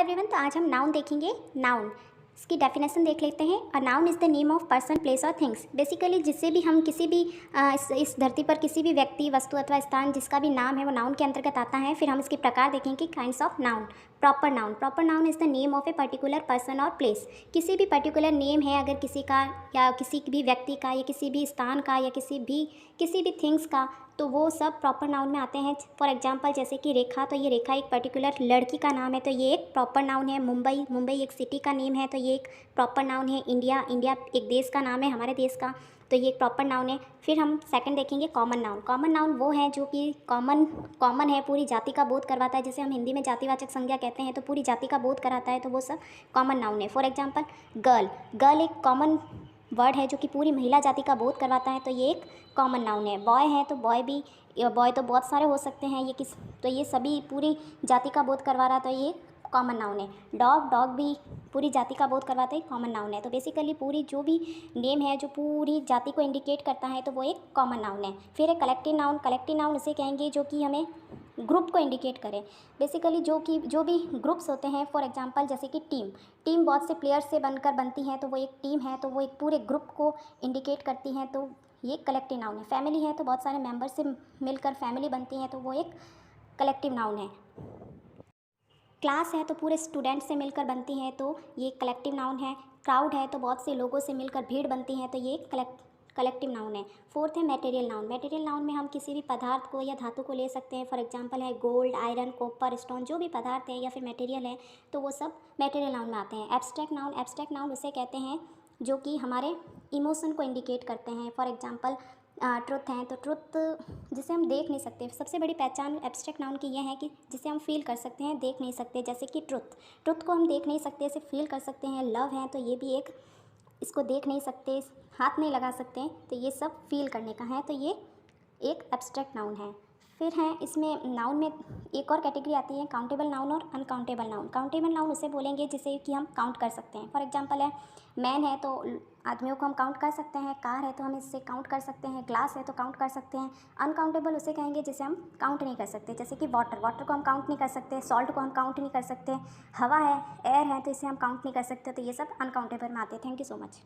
Everyone, तो आज हम नाउन देखेंगे। नाउन, इसकी डेफिनेशन देख लेते हैं। A noun is the name of person, place और थिंग्स। बेसिकली जिससे भी हम किसी भी इस धरती पर किसी भी व्यक्ति, वस्तु अथवा स्थान जिसका भी नाम है वो नाउन के अंतर्गत आता है। फिर हम इसके प्रकार देखेंगे, kinds of noun. Proper noun, proper noun is the name of a particular person और प्लेस। किसी भी पर्टिकुलर नेम है अगर किसी का, या किसी भी व्यक्ति का, या किसी भी स्थान का, या किसी भी थिंग्स का, तो वो सब प्रॉपर नाउन में आते हैं। फॉर एग्जांपल जैसे कि रेखा, तो ये रेखा एक पर्टिकुलर लड़की का नाम है, तो ये एक प्रॉपर नाउन है। मुंबई एक सिटी का नेम है, तो ये एक प्रॉपर नाउन है। इंडिया एक देश का नाम है, हमारे देश का, तो ये एक प्रॉपर नाउन है। फिर हम सेकंड देखेंगे कॉमन नाउन। कॉमन नाउन वो है जो कि कॉमन है, पूरी जाति का बोध करवाता है। जैसे हम हिंदी में जातिवाचक संज्ञा कहते हैं, तो पूरी जाति का बोध कराता है, तो वो सब कॉमन नाउन है। फॉर एग्जाम्पल गर्ल एक कॉमन वर्ड है जो कि पूरी महिला जाति का बोध करवाता है, तो ये एक कॉमन नाउन है। बॉय है तो बॉय तो बहुत सारे हो सकते हैं, तो ये सभी पूरी जाति का बोध करवा रहा, तो ये कॉमन नाउन है। डॉग भी पूरी जाति का बोध करवाता है, कॉमन नाउन है। तो बेसिकली पूरी जो भी नेम है जो पूरी जाति को इंडिकेट करता है, तो वो एक कॉमन नाउन है। फिर एक कलेक्टिव नाउन। कलेक्टिव नाउन उसे कहेंगे जो कि हमें ग्रुप को इंडिकेट करे। बेसिकली जो भी ग्रुप्स होते हैं, फॉर एग्जांपल जैसे कि टीम बहुत से प्लेयर्स से बनकर बनती है, तो वो एक टीम है, तो वो एक पूरे ग्रुप को इंडिकेट करती हैं, तो ये कलेक्टिव नाउन है। फैमिली है तो बहुत सारे मेंबर्स से मिलकर फैमिली बनती है, तो वो एक कलेक्टिव नाउन है। क्लास है तो पूरे स्टूडेंट से मिलकर बनती है, तो ये कलेक्टिव नाउन है। क्राउड है तो बहुत से लोगों से मिलकर भीड़ बनती है, तो ये कलेक्टिव नाउन है। फोर्थ है मटेरियल नाउन। मटेरियल नाउन में हम किसी भी पदार्थ को या धातु को ले सकते हैं। फॉर एग्जांपल है गोल्ड, आयरन, कॉपर, स्टोन, जो भी पदार्थ है या फिर मटेरियल है, तो वो सब मटेरियल नाउन में आते हैं। Abstract noun. एब्स्ट्रैक्ट नाउन उसे कहते हैं जो कि हमारे इमोशन को इंडिकेट करते हैं। फॉर एग्जांपल ट्रुथ हैं, तो ट्रुथ जिसे हम देख नहीं सकते। सबसे बड़ी पहचान एब्स्ट्रैक्ट नाउन की यह है कि जिसे हम फील कर सकते हैं, देख नहीं सकते। जैसे कि ट्रुथ को हम देख नहीं सकते, सिर्फ फील कर सकते हैं। लव है तो ये भी एक, इसको देख नहीं सकते, हाथ नहीं लगा सकते, तो ये सब फील करने का है, तो ये एक एब्स्ट्रैक्ट नाउन है। फिर है इसमें नाउन में एक और कैटेगरी आती है, काउंटेबल नाउन और अनकाउंटेबल नाउन। काउंटेबल नाउन उसे बोलेंगे जिसे कि हम काउंट कर सकते हैं। फॉर एग्जांपल है मैन है तो आदमियों को हम काउंट कर सकते हैं। कार है तो हम इससे काउंट कर सकते हैं। ग्लास है तो काउंट कर सकते हैं। अनकाउंटेबल उसे कहेंगे जिसे हम काउंट नहीं कर सकते, जैसे कि वाटर को हम काउंट नहीं कर सकते। सॉल्ट को हम काउंट नहीं कर सकते। हवा है, एयर है, तो इसे हम काउंट नहीं कर सकते, तो ये सब अनकाउंटेबल में आते हैं। Thank you so much.